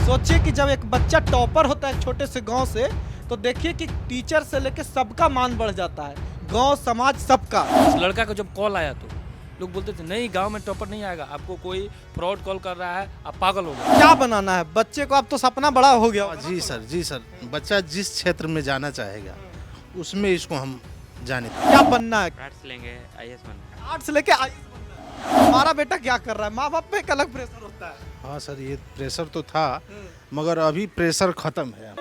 सोचिए कि जब एक बच्चा टॉपर होता है एक छोटे से गांव से, तो देखिए कि टीचर से लेके सबका मान बढ़ जाता है, गांव समाज सबका। उस लड़का को जब कॉल आया तो लोग बोलते थे नहीं गांव में टॉपर नहीं आएगा, आपको कोई फ्रॉड कॉल कर रहा है, आप पागल हो गए। क्या बनाना है बच्चे को? अब तो सपना बड़ा हो गया होगा। जी सर, बच्चा जिस क्षेत्र में जाना चाहेगा उसमें इसको हम जाने दें। क्या बनना है? आर्ट्स लेंगे आईएएस बनना है। आर्ट्स लेके आईएएस बनना है। हमारा बेटा क्या कर रहा है? माँ बाप पे एक अलग प्रेशर होता है। हाँ सर, ये प्रेशर तो था मगर अभी प्रेशर खत्म है।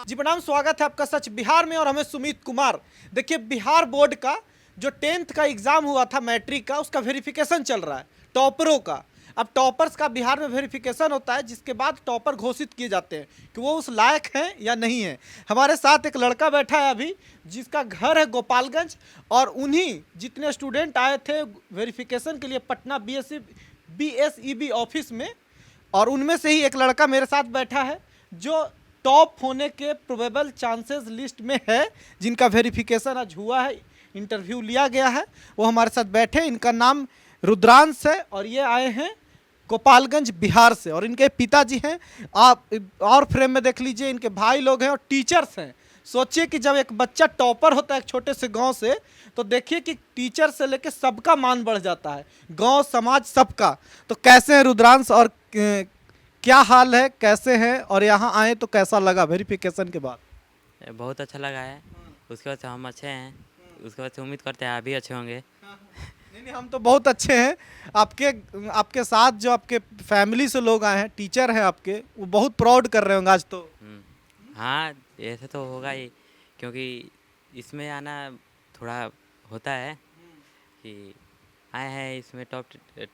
जी प्रणाम, स्वागत है आपका सच बिहार में और हमें सुमित कुमार। देखिए, बिहार बोर्ड का जो 10th का एग्जाम हुआ था मैट्रिक का, उसका वेरिफिकेशन चल रहा है टॉपरों का। अब टॉपर्स का बिहार में वेरिफिकेशन होता है, जिसके बाद टॉपर घोषित किए जाते हैं कि वो उस लायक हैं या नहीं है। हमारे साथ एक लड़का बैठा है अभी, जिसका घर है गोपालगंज, और उन्हीं जितने स्टूडेंट आए थे वेरिफिकेशन के लिए पटना BSEB ऑफिस में, और उनमें से ही एक लड़का मेरे साथ बैठा है जो टॉप होने के प्रोबेबल चांसेस लिस्ट में है, जिनका वेरिफिकेशन आज हुआ है, इंटरव्यू लिया गया है। वो हमारे साथ बैठे। इनका नाम रुद्रांश है और ये आए हैं गोपालगंज बिहार से, और इनके पिताजी हैं। आप और फ्रेम में देख लीजिए, इनके भाई लोग हैं और टीचर्स हैं। सोचिए कि जब एक बच्चा टॉपर होता है एक छोटे से गांव से, तो देखिए कि टीचर से लेके सबका मान बढ़ जाता है, गांव समाज सबका। तो कैसे हैं रुद्रांश, और क्या हाल है, कैसे हैं, और यहाँ आए तो कैसा लगा वेरिफिकेशन के बाद? बहुत अच्छा लगा है। उसके बाद से हम अच्छे हैं, उसके बाद से उम्मीद करते हैं आप भी अच्छे होंगे। नहीं, हम तो बहुत अच्छे हैं। आपके साथ जो आपके फैमिली से लोग आए हैं, टीचर हैं आपके, वो बहुत प्राउड कर रहे होंगे आज तो। हाँ, ऐसे तो होगा ही, क्योंकि इसमें आना थोड़ा होता है कि आए हैं इसमें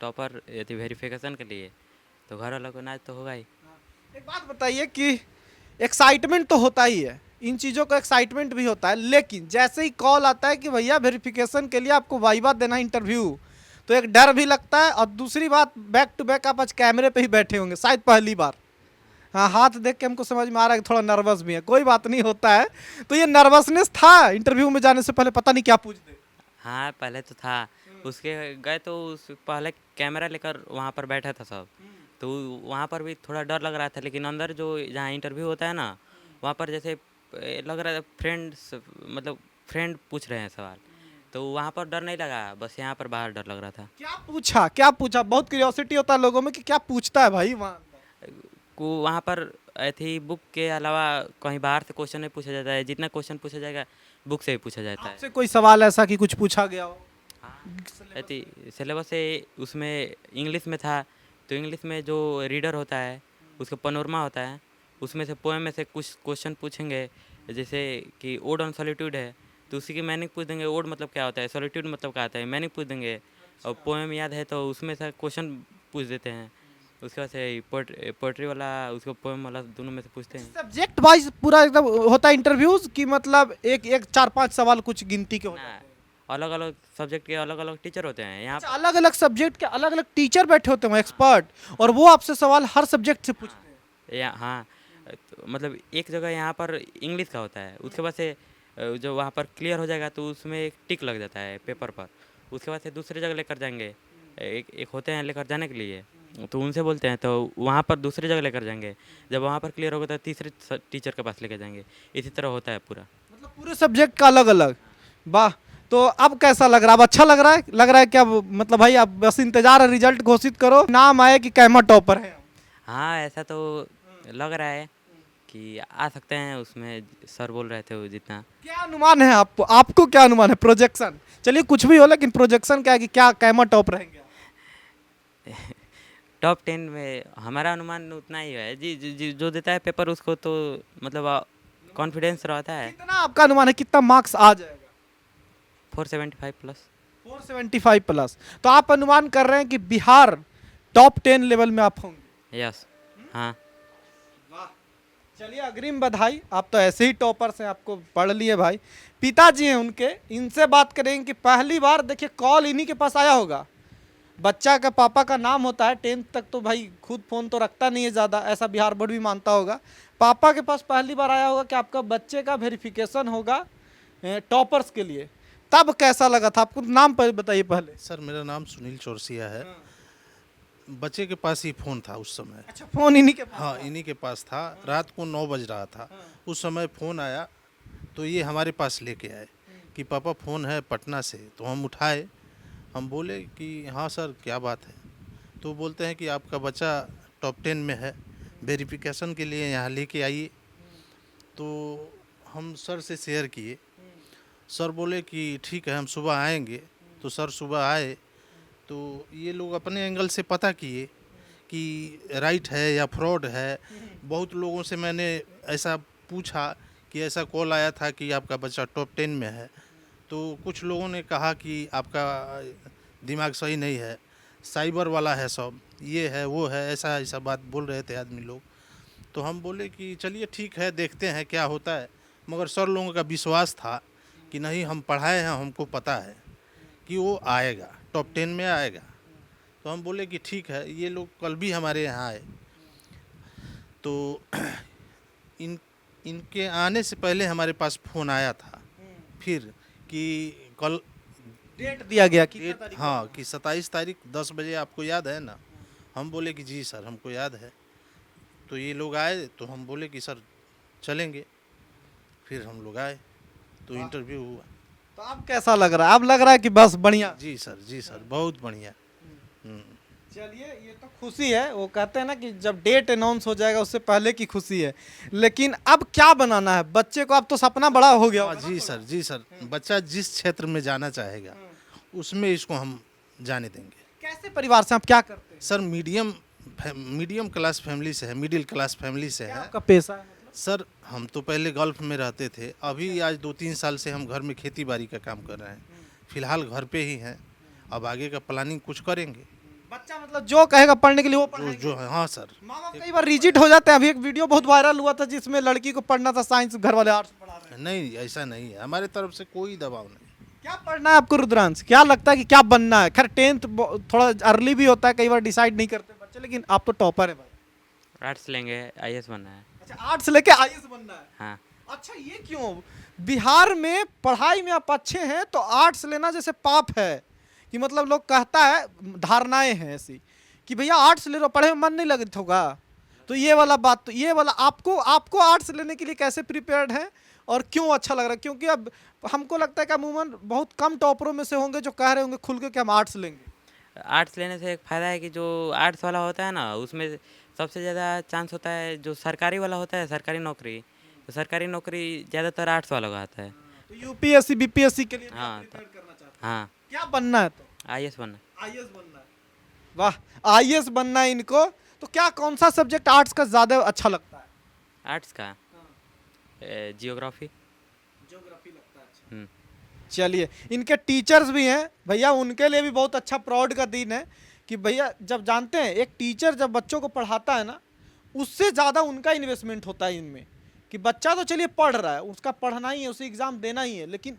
टॉपर यदि वेरिफिकेशन के लिए, तो घर वालों को नाच तो होगा ही। एक बात बताइए कि एक्साइटमेंट तो होता ही है, इन चीज़ों का एक्साइटमेंट भी होता है, लेकिन जैसे ही कॉल आता है कि भैया वेरिफिकेशन के लिए आपको वाइवा देना इंटरव्यू, तो एक डर भी लगता है। और दूसरी बात, बैक टू बैक आप आज कैमरे पे ही बैठे होंगे शायद पहली बार। हाँ, हाथ देख के हमको समझ में आ रहा है कि थोड़ा नर्वस भी है। कोई बात नहीं, होता है। तो ये नर्वसनेस था इंटरव्यू में जाने से पहले, पता नहीं क्या पूछ दे। हाँ, पहले तो था। उसके गए तो उस पहले कैमरा लेकर वहाँ पर बैठा था सब, तो वहाँ पर भी थोड़ा डर लग रहा था। लेकिन अंदर जो जहाँ इंटरव्यू होता है ना, वहाँ पर जैसे लग रहा था मतलब फ्रेंड पूछ रहे हैं सवाल, तो वहाँ पर डर नहीं लगा। बस यहाँ पर बाहर डर लग रहा था। क्या पूछा? बहुत क्यूरियोसिटी होता है लोगों में कि क्या पूछता है भाई वहाँ। वहाँ पर थी बुक के अलावा कहीं बाहर से क्वेश्चन नहीं पूछा जाता है। जितना क्वेश्चन पूछा जाएगा बुक से ही पूछा जाता है। आपसे कोई सवाल ऐसा कि कुछ पूछा गया हो? हाँ, सिलेबस से उसमें इंग्लिश में था, तो इंग्लिश में जो रीडर होता है उसका पनोरमा होता है, उसमें से पोएम में से कुछ क्वेश्चन पूछेंगे। जैसे कि ओड ऑन सॉलिट्यूड है, तो उसी की मीनिंग पूछ देंगे। ओड मतलब क्या होता है, सॉलिट्यूड मतलब क्या होता है, मीनिंग पूछ देंगे। और पोएम याद है तो उसमें से क्वेश्चन पूछ देते हैं। उसके बाद से पोइट्री वाला, उसको पोएम वाला, दोनों में से पूछते हैं। सब्जेक्ट वाइज पूरा एकदम होता है इंटरव्यूज की, मतलब एक 4-5 सवाल कुछ गिनती के होते हैं? अलग अलग सब्जेक्ट के अलग अलग टीचर होते हैं यहाँ। अलग अलग सब्जेक्ट के अलग अलग टीचर बैठे होते हैं एक्सपर्ट, और वो आपसे सवाल हर सब्जेक्ट से पूछते हैं? हाँ, तो मतलब एक जगह यहाँ पर इंग्लिश का होता है, उसके बाद से जो वहाँ पर क्लियर हो जाएगा तो उसमें एक टिक लग जाता है पेपर पर। उसके बाद से दूसरी जगह लेकर जाएंगे, एक होते हैं लेकर जाने के लिए, तो उनसे बोलते हैं, तो वहाँ पर दूसरी जगह लेकर जाएंगे। जब वहाँ पर क्लियर होगा तो तीसरे टीचर के पास लेकर जाएंगे। इसी तरह होता है पूरा, मतलब पूरे सब्जेक्ट का अलग अलग। वाह, तो अब कैसा लग रहा है? अब अच्छा लग रहा है? लग रहा है क्या, मतलब भाई अब बस इंतजार है, रिजल्ट घोषित करो, नाम आए कि कैमा टॉपर है? हाँ, ऐसा तो लग रहा है कि आ सकते हैं। उसमें सर बोल रहे थे वो जितना। क्या अनुमान है आपको क्या अनुमान है, प्रोजेक्शन? चलिए कुछ भी हो, लेकिन प्रोजेक्शन क्या है कि क्या कैमा टॉप रहेंगे? टॉप 10 में हमारा अनुमान उतना ही है जी, जो देता है पेपर उसको तो मतलब कॉन्फिडेंस रहता है। कितना आपका अनुमान है, कितना मार्क्स आ जाएगा? 475 प्लस। 475 प्लस। तो आप अनुमान कर रहे हैं कि बिहार टॉप 10 लेवल में आप होंगे? यस। हाँ, चलिए अग्रिम बधाई, आप तो ऐसे ही टॉपर्स हैं, आपको पढ़ लिए भाई। पिताजी हैं उनके, इनसे बात करेंगे कि पहली बार देखिए कॉल इन्हीं के पास आया होगा। बच्चा का पापा का नाम होता है, 10th तक तो भाई खुद फ़ोन तो रखता नहीं है ज़्यादा, ऐसा बिहार बोर्ड भी मानता होगा। पापा के पास पहली बार आया होगा कि आपका बच्चे का वेरिफिकेशन होगा टॉपर्स के लिए, तब कैसा लगा था आपको? नाम पर बताइए पहले। सर मेरा नाम सुनील चौरसिया है। बच्चे के पास ही फ़ोन था उस समय। अच्छा, फोन इन्हीं के पास हाँ, इन्हीं के पास था। रात को 9 बज रहा था। उस समय फ़ोन आया तो ये हमारे पास लेके आए कि पापा फ़ोन है पटना से। तो हम उठाए, हम बोले कि हाँ सर क्या बात है। तो बोलते हैं कि आपका बच्चा टॉप 10 में है, वेरिफिकेशन के लिए यहाँ लेके आइए। तो हम सर से शेयर किए। सर बोले कि ठीक है हम सुबह आएंगे। तो सर सुबह आए तो ये लोग अपने एंगल से पता किए कि राइट है या फ्रॉड है। बहुत लोगों से मैंने ऐसा पूछा कि ऐसा कॉल आया था कि आपका बच्चा टॉप 10 में है। तो कुछ लोगों ने कहा कि आपका दिमाग सही नहीं है, साइबर वाला है सब, ये है वो है, ऐसा ऐसा बात बोल रहे थे आदमी लोग। तो हम बोले कि चलिए ठीक है देखते हैं क्या होता है। मगर सर लोगों का विश्वास था कि नहीं हम पढ़ाए हैं, हमको पता है कि वो आएगा, टॉप 10 में आएगा। तो हम बोले कि ठीक है। ये लोग कल भी हमारे यहाँ आए। तो इनके आने से पहले हमारे पास फ़ोन आया था फिर कि कल डेट दिया गया कि डेट, हाँ कि 27 तारीख 10 बजे आपको याद है ना। हम बोले कि जी सर हमको याद है। तो ये लोग आए तो हम बोले कि सर चलेंगे। फिर हम लोग आए तो इंटरव्यू हुआ। तो अब कैसा लग रहा है? अब लग रहा है कि बस बढ़िया। जी सर बहुत बढ़िया। चलिए, ये तो खुशी है। वो कहते हैं ना कि जब डेट अनाउंस हो जाएगा उससे पहले की खुशी है। लेकिन अब क्या बनाना है बच्चे को? अब तो सपना बड़ा हो गया हाँ होगा ना? जी सर बच्चा जिस क्षेत्र में जाना चाहेगा उसमें इसको हम जाने देंगे। कैसे परिवार से आप क्या करते हैं? सर मीडियम क्लास फैमिली से है, मिडिल क्लास फैमिली से क्या है। आपका पेशा है मतलब? सर हम तो पहले गल्फ में रहते थे, अभी आज 2-3 साल से हम घर में खेती बाड़ी का काम कर रहे हैं। फिलहाल घर पे ही हैं। अब आगे का प्लानिंग कुछ करेंगे। बच्चा मतलब जो कहेगा पढ़ने के लिए वो जो पढ़ाएंगे। जो है हाँ सर। माँ बाप कई बार रिजिट हो जाते हैं। अभी एक वीडियो बहुत वायरल हुआ था जिसमें लड़की को पढ़ना था साइंस, घर वाले आर्ट्स पढ़ा रहे हैं। नहीं ऐसा नहीं है, हमारे तरफ से कोई दबाव नहीं। क्या पढ़ना है आपको रुद्रांश? क्या लगता है कि क्या बनना है? खैर 10th थोड़ा अर्ली भी होता है, कई बार डिसाइड नहीं करते बच्चे, लेकिन आप तो टॉपर है भाई। आर्ट्स लेंगे, आईएएस बनना है। अच्छा, आर्ट्स लेके आईएएस बनना है। हाँ। अच्छा, ये क्यों? बिहार में पढ़ाई में आप अच्छे हैं तो आर्ट्स लेना जैसे पाप है कि मतलब लोग कहता है, धारणाएं हैं ऐसी कि भैया आर्ट्स ले लो, पढ़े में मन नहीं लगता होगा। तो ये वाला बात, तो ये वाला आपको आर्ट्स लेने के लिए कैसे प्रिपेयर्ड है और क्यों अच्छा लग रहा है? क्योंकि अब हमको लगता है कि अमूमन बहुत कम टॉपरों में से होंगे जो कह रहे होंगे खुल के कि हम आर्ट्स लेंगे। आर्ट्स लेने से एक फ़ायदा है कि जो आर्ट्स वाला होता है ना उसमें सबसे ज़्यादा चांस होता है, जो सरकारी वाला होता है सरकारी नौकरी, तो सरकारी नौकरी ज़्यादातर आर्ट्स वालों का आता है। तो यूपीएससी बीपीएससी के लिए भी हाँ, आप प्रिपेयर करना चाहते हैं? हाँ, क्या बनना है? तो आईएएस बनना है। आईएएस बनना है। वाह, आईएएस बनना है इनको। तो क्या कौन सा सब्जेक्ट आर्ट्स का ज्यादा अच्छा लगता है? आर्ट्स का जियोग्राफी। ज्योग्राफी लगता है। अच्छा, हम्म, चलिए, इनके टीचर्स भी हैं भैया, उनके लिए भी बहुत अच्छा प्राउड का दिन है कि भैया जब जानते हैं एक टीचर जब बच्चों को पढ़ाता है ना, उससे ज़्यादा उनका इन्वेस्टमेंट होता है इनमें कि बच्चा तो चलिए पढ़ रहा है, उसका पढ़ना ही है, उसे एग्ज़ाम देना ही है, लेकिन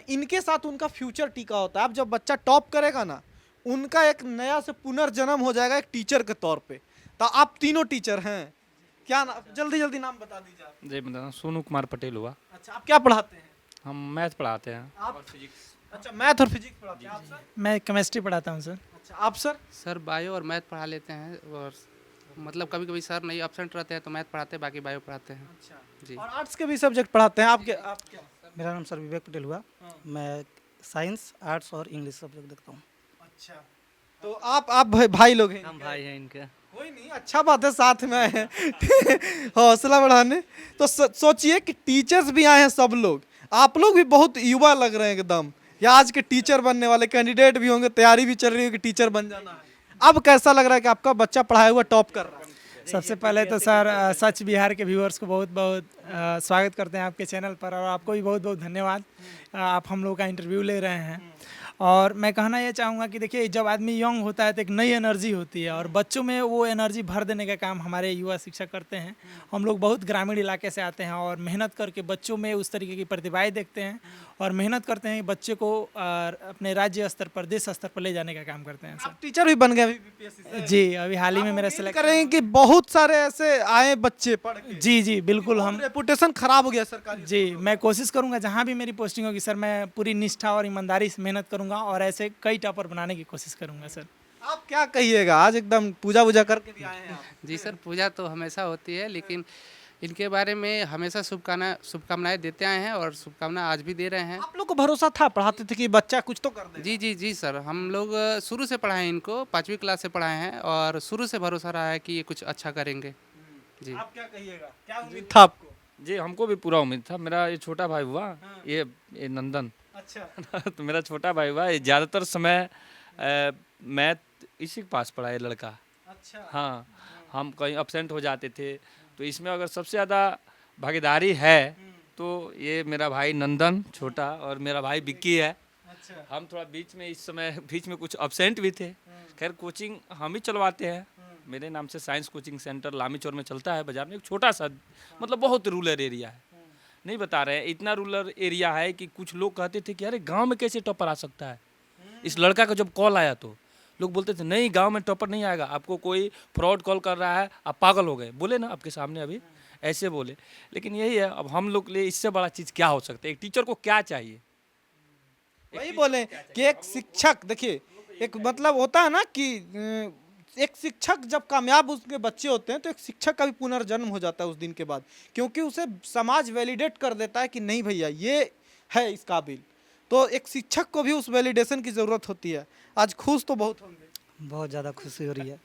इनके साथ उनका फ्यूचर टिका होता है। अब जब बच्चा टॉप करेगा ना, उनका एक नया से पुनर्जन्म हो जाएगा एक टीचर के तौर पे। तो आप तीनों टीचर हैं, क्या जल्दी जल्दी नाम बता दीजिए आप। जी बता, सोनू कुमार पटेल हुआ। अच्छा, आप क्या पढ़ाते हैं? हम मैथ पढ़ाते हैं। आप फिजिक्स? अच्छा, मैथ और फिजिक्स पढ़ाते हैं। आप सर? मैं केमिस्ट्री पढ़ाता हूँ सर। अच्छा, आप सर? सर बायो और मैथ पढ़ा लेते हैं, और मतलब कभी कभी सर नहीं एब्सेंट रहते हैं तो मैथ पढ़ाते हैं, बाकी बायो पढ़ाते हैं। अच्छा जी। और आर्ट्स के भी सब्जेक्ट पढ़ाते हैं आपके? आप क्या? मेरा नाम सर विवेक पटेल हुआ। मैं साइंस, आर्ट्स और इंग्लिश सब्जेक्ट देखता हूँ। अच्छा, तो आप भाई लोग हैं? हम भाई हैं इनके। कोई नहीं, अच्छा बात है, साथ में आए हैं हौसला बढ़ाने। तो सोचिए कि टीचर्स भी आए हैं सब लोग, आप लोग भी बहुत युवा लग रहे हैं एकदम, या आज के टीचर बनने वाले कैंडिडेट भी होंगे, तैयारी भी चल रही होगी टीचर बन जाना है। अब कैसा लग रहा है कि आपका बच्चा पढ़ाया हुआ टॉप कर रहा है? सबसे पहले तो सर सच बिहार के व्यूअर्स को बहुत बहुत स्वागत करते हैं आपके चैनल पर, और आपको भी बहुत बहुत धन्यवाद। आप हम लोग का इंटरव्यू ले रहे हैं। और मैं कहना ये चाहूँगा कि देखिए, जब आदमी यंग होता है तो एक नई एनर्जी होती है, और बच्चों में वो एनर्जी भर देने का काम हमारे युवा शिक्षक करते हैं। हम लोग बहुत ग्रामीण इलाके से आते हैं और मेहनत करके बच्चों में उस तरीके की प्रतिभाएं देखते हैं और मेहनत करते हैं कि बच्चे को अपने राज्य स्तर पर, देश स्तर पर ले जाने का काम करते हैं आप टीचर भी बन गए अभी बीपीएससी से? जी, अभी हाल ही में मेरा उम्मीद सिलेक्ट करें कि बहुत सारे ऐसे आए बच्चे पढ़ के। जी जी बिल्कुल। हम रेपुटेशन खराब हो गया सरकारी। जी, मैं कोशिश करूंगा जहां भी मेरी पोस्टिंग होगी सर, मैं पूरी निष्ठा और ईमानदारी से मेहनत करूंगा और ऐसे कई टॉपर बनाने की कोशिश करूंगा सर। आप क्या कहिएगा, आज एकदम पूजा वूजा करके भी आए हैं आप। जी सर, पूजा तो हमेशा होती है, लेकिन इनके बारे में हमेशा शुभकामनाएं देते आए हैं और शुभकामनाएं आज भी दे रहे हैं। आप लोग को भरोसा था, पढ़ाते थे कि बच्चा कुछ तो कर दे। जी जी जी सर, हम लोग शुरू से पढ़ाए हैं इनको, 5वीं क्लास से पढ़ाए हैं और शुरू से भरोसा रहा है कि ये कुछ अच्छा करेंगे। जी आप क्या कहिएगा, क्या उम्मीद था आपको? जी हमको भी पूरा उम्मीद था। मेरा ये छोटा भाई हुआ, ये नंदन अच्छा, तो मेरा छोटा भाई हुआ, ये ज़्यादातर समय मैथ इसी के पास पढ़ा है लड़का। अच्छा। हाँ, हम कहीं अपसेंट हो जाते थे, तो इसमें अगर सबसे ज़्यादा भागीदारी है तो ये मेरा भाई नंदन छोटा और मेरा भाई विक्की है। अच्छा। हम थोड़ा बीच में इस समय बीच में कुछ अपसेंट भी थे। खैर कोचिंग हम ही चलवाते हैं। मेरे नाम से साइंस कोचिंग सेंटर लामी चौर में चलता है, बाजार में एक छोटा सा, मतलब बहुत रूरल एरिया है। नहीं बता रहे हैं, इतना रूरल एरिया है कि कुछ लोग कहते थे कि अरे गांव में कैसे टॉपर आ सकता है। इस लड़का का जब कॉल आया तो लोग बोलते थे नहीं गांव में टॉपर नहीं आएगा, आपको कोई फ्रॉड कॉल कर रहा है, आप पागल हो गए। बोले ना आपके सामने अभी ऐसे बोले। लेकिन यही है, अब हम लोग के लिए इससे बड़ा चीज़ क्या हो सकता है? एक टीचर को क्या चाहिए? वही बोले कि एक शिक्षक, देखिए एक मतलब होता है ना कि एक शिक्षक जब कामयाब उसके बच्चे होते हैं तो एक शिक्षक का भी पुनर्जन्म हो जाता है उस दिन के बाद, क्योंकि उसे समाज वैलिडेट कर देता है कि नहीं भैया ये है इस काबिल। तो एक शिक्षक को भी उस वैलिडेशन की ज़रूरत होती है। आज खुश तो बहुत होंगे। बहुत ज़्यादा खुशी हो रही है,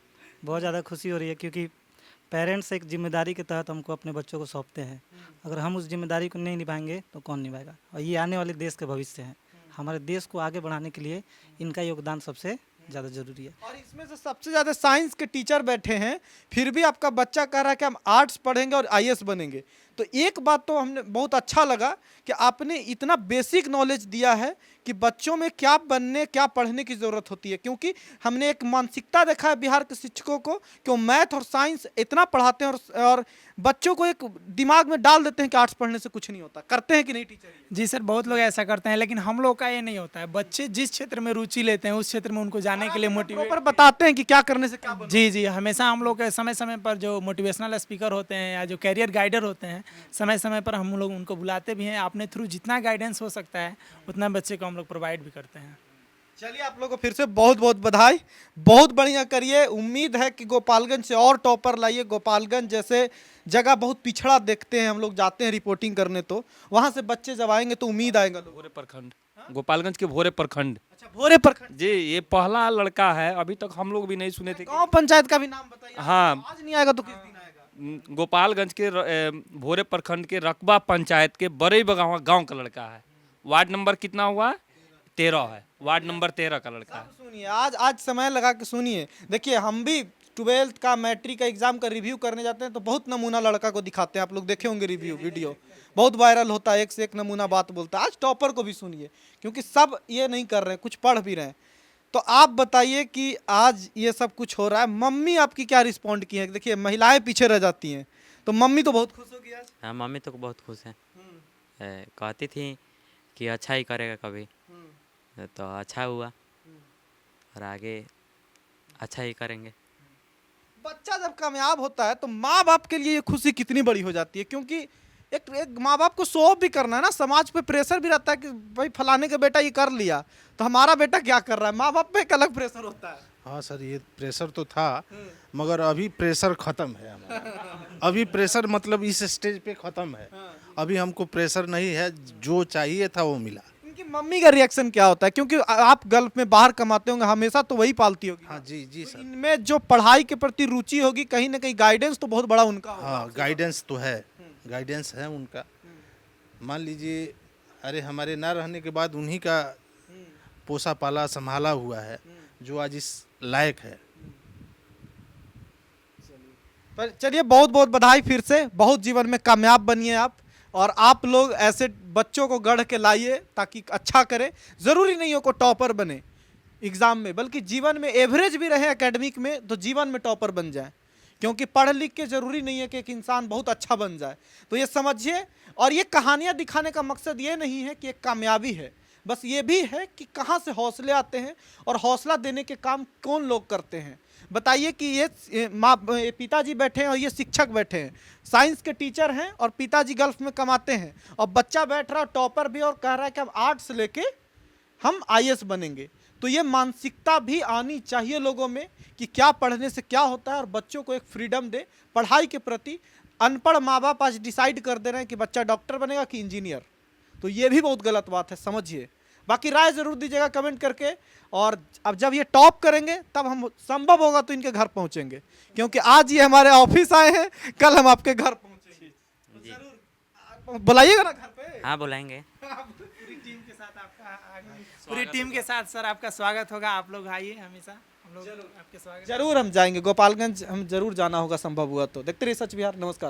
बहुत ज़्यादा खुशी हो रही है, क्योंकि पेरेंट्स एक जिम्मेदारी के तहत हमको अपने बच्चों को सौंपते हैं। अगर हम उस जिम्मेदारी को नहीं निभाएंगे तो कौन निभाएगा? और ये आने वाले देश के भविष्य हैं। हमारे देश को आगे बढ़ाने के लिए इनका योगदान सबसे ज़्यादा ज़रूरी है। और इसमें से सबसे ज़्यादा साइंस के टीचर बैठे हैं, फिर भी आपका बच्चा कह रहा है कि हम आर्ट्स पढ़ेंगे और आईएएस बनेंगे। तो एक बात तो हमने बहुत अच्छा लगा कि आपने इतना बेसिक नॉलेज दिया है कि बच्चों में क्या बनने क्या पढ़ने की ज़रूरत होती है। क्योंकि हमने एक मानसिकता देखा है बिहार के शिक्षकों को कि वो मैथ और साइंस इतना पढ़ाते हैं और बच्चों को एक दिमाग में डाल देते हैं कि आर्ट्स पढ़ने से कुछ नहीं होता। करते हैं कि नहीं टीचर? जी सर, बहुत लोग ऐसा करते हैं, लेकिन हम लोग का ये नहीं होता है। बच्चे जिस क्षेत्र में रुचि लेते हैं उस क्षेत्र में उनको जाने के लिए मोटिवेट प्रॉपर बताते हैं कि क्या करने से क्या बनना। जी जी, हमेशा हम लोग के समय समय पर जो मोटिवेशनल स्पीकर होते हैं या जो कैरियर गाइडर होते हैं, समय समय पर हम लोग उनको बुलाते भी हैं। अपने थ्रू जितना गाइडेंस हो सकता है उतना बच्चे को हम लोग प्रोवाइड भी करते हैं। चलिए आप लोगों को फिर से बहुत बहुत बधाई, बहुत बढ़िया करिए। उम्मीद है कि गोपालगंज से और टॉपर लाइए। गोपालगंज जैसे जगह बहुत पिछड़ा देखते हैं हम लोग, जाते हैं रिपोर्टिंग करने, तो वहाँ से बच्चे जब आएंगे तो उम्मीद आएगा लोगों को। भोरे प्रखंड, गोपालगंज के भोरे प्रखंड। अच्छा, भोरे प्रखंड। जी ये पहला लड़का है, अभी तक हम लोग भी नहीं सुने थे। गांव पंचायत का भी नाम बताइए। हाँ, आज नहीं आएगा तो किस दिन आएगा? गोपालगंज के भोरे प्रखंड के रकबा पंचायत के बड़े बगावा गांव का लड़का है। वार्ड नंबर कितना हुआ? 13 है। वार्ड नंबर 13 का लड़का है। सुनिए, आज समय लगा के सुनिए। देखिए हम भी 12th का मैट्रिक का एग्जाम का रिव्यू करने जाते हैं तो बहुत नमूना लड़का को दिखाते हैं। आप लोग देखे होंगे रिव्यू वीडियो, बहुत वायरल होता है, एक से एक नमूना बात बोलता है। आज टॉपर को भी सुनिए, क्योंकि सब ये नहीं कर रहे हैं, कुछ पढ़ भी रहे हैं। तो आप बताइए कि आज ये सब कुछ हो रहा है, मम्मी आपकी क्या रिस्पॉन्ड की है? देखिए महिलाएं पीछे रह जाती हैं, तो मम्मी तो बहुत खुश होगी आज। हाँ, मम्मी तो बहुत खुश हैं। कहती थी कि अच्छा ही करेगा कभी, तो अच्छा हुआ और आगे अच्छा ही करेंगे। बच्चा जब कामयाब होता है तो माँ बाप के लिए ये खुशी कितनी बड़ी हो जाती है, क्योंकि एक माँ बाप को शो ऑफ भी करना है ना, समाज पे प्रेशर भी रहता है कि भाई फलाने का बेटा ये कर लिया तो हमारा बेटा क्या कर रहा है। माँ बाप पे एक अलग प्रेशर होता है। हाँ सर, ये प्रेशर तो था, मगर अभी प्रेशर ख़त्म है हमारा। अभी प्रेशर मतलब इस स्टेज पे ख़त्म है। अभी हमको प्रेशर नहीं है, जो चाहिए था वो मिला। इनकी मम्मी का रिएक्शन क्या होता है? क्योंकि आप गल्फ में बाहर कमाते होंगे, हमेशा तो वही पालती होगी। हाँ जी जी सर। इनमें जो पढ़ाई के प्रति रुचि होगी, कहीं ना कहीं गाइडेंस तो बहुत बड़ा उनका होगा। हाँ, गाइडेंस तो है, गाइडेंस है उनका। मान लीजिए, अरे हमारे ना रहने के बाद उन्हीं का पोसा पाला संभाला हुआ है जो आज इस लायक है। पर चलिए बहुत बहुत बधाई फिर से, बहुत जीवन में कामयाब बनिए आप। और आप लोग ऐसे बच्चों को गढ़ के लाइए ताकि अच्छा करे। ज़रूरी नहीं हो को टॉपर बने एग्ज़ाम में, बल्कि जीवन में एवरेज भी रहे एकेडमिक में तो जीवन में टॉपर बन जाए। क्योंकि पढ़ लिख के ज़रूरी नहीं है कि एक इंसान बहुत अच्छा बन जाए। तो ये समझिए, और ये कहानियाँ दिखाने का मकसद ये नहीं है कि एक कामयाबी है, बस ये भी है कि कहाँ से हौसले आते हैं और हौसला देने के काम कौन लोग करते हैं। बताइए कि ये पिताजी बैठे हैं और ये शिक्षक बैठे हैं, साइंस के टीचर हैं और पिताजी गल्फ में कमाते हैं, और बच्चा बैठ रहा है टॉपर भी और कह रहा है कि हम आर्ट्स लेके हम आईएएस बनेंगे। तो ये मानसिकता भी आनी चाहिए लोगों में कि क्या पढ़ने से क्या होता है, और बच्चों को एक फ्रीडम दे पढ़ाई के प्रति। अनपढ़ माँ बाप आज डिसाइड कर दे रहे हैं कि बच्चा डॉक्टर बनेगा कि इंजीनियर, तो ये भी बहुत गलत बात है, समझिए। बाकी राय जरूर दीजिएगा कमेंट करके, और अब जब ये टॉप करेंगे तब हम संभव होगा तो इनके घर पहुंचेंगे, क्योंकि आज ये हमारे ऑफिस आए हैं, कल हम आपके घर पहुंचेंगे। तो जरूर बुलाइएगा ना घर पे। हाँ बुलाएंगे। पूरी टीम के साथ पूरी टीम के साथ सर आपका स्वागत होगा। आप लोग आइए, हमेशा हम लोग आपके स्वागत। जरूर हम जाएंगे गोपालगंज, हम जरूर जाना होगा संभव हुआ तो। देखते रहिए सच बिहार। नमस्कार।